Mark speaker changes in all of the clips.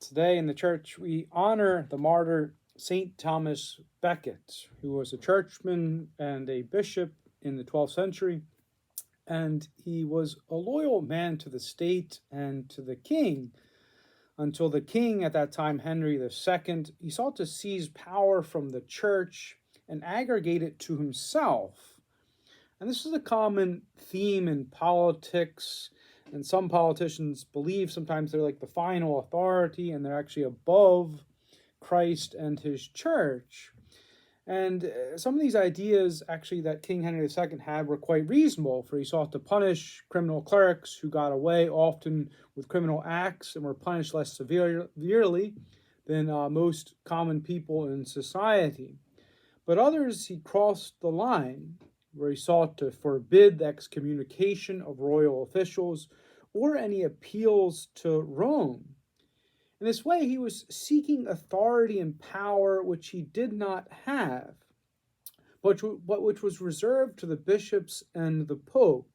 Speaker 1: Today in the church, we honor the martyr St. Thomas Becket, who was a churchman and a bishop in the 12th century. And he was a loyal man to the state and to the king, until the king at that time, Henry II, he sought to seize power from the church and aggregate it to himself. And this is a common theme in politics, and some politicians believe sometimes they're like the final authority and they're actually above Christ and his church. And some of these ideas actually that King Henry II had were quite reasonable, for he sought to punish criminal clerics who got away often with criminal acts and were punished less severely than most common people in society. But others he crossed the line, where he sought to forbid the excommunication of royal officials or any appeals to Rome. In this way, he was seeking authority and power which he did not have, but which was reserved to the bishops and the Pope.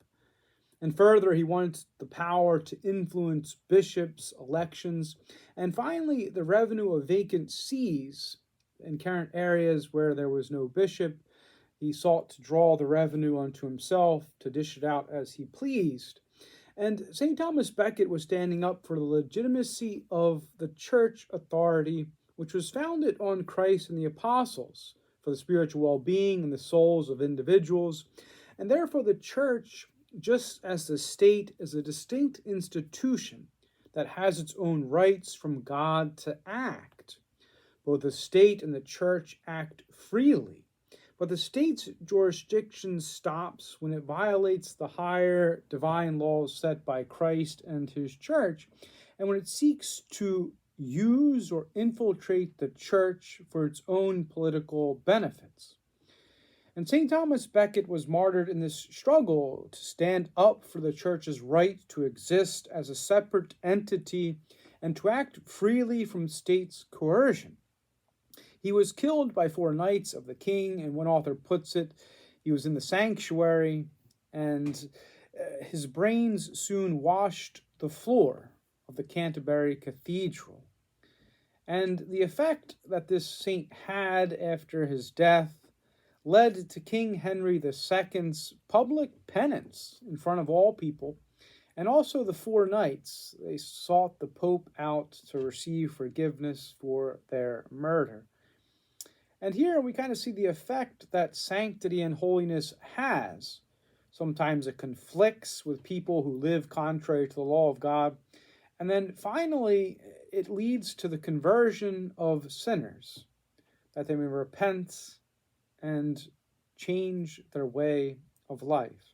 Speaker 1: And further, he wanted the power to influence bishops' elections, and finally, the revenue of vacant sees in current areas where there was no bishop. He sought to draw the revenue unto himself, to dish it out as he pleased. And St. Thomas Becket was standing up for the legitimacy of the church authority, which was founded on Christ and the apostles, for the spiritual well-being and the souls of individuals. And therefore the church, just as the state, is a distinct institution that has its own rights from God to act. Both the state and the church act freely, but the state's jurisdiction stops when it violates the higher divine laws set by Christ and his church, and when it seeks to use or infiltrate the church for its own political benefits. And St. Thomas Becket was martyred in this struggle to stand up for the church's right to exist as a separate entity and to act freely from state's coercion. He was killed by 4 knights of the king, and one author puts it, he was in the sanctuary, and his brains soon washed the floor of the Canterbury Cathedral. And the effect that this saint had after his death led to King Henry II's public penance in front of all people, and also the 4 knights. They sought the Pope out to receive forgiveness for their murder. And here we kind of see the effect that sanctity and holiness has. Sometimes it conflicts with people who live contrary to the law of God. And then finally, it leads to the conversion of sinners, that they may repent and change their way of life.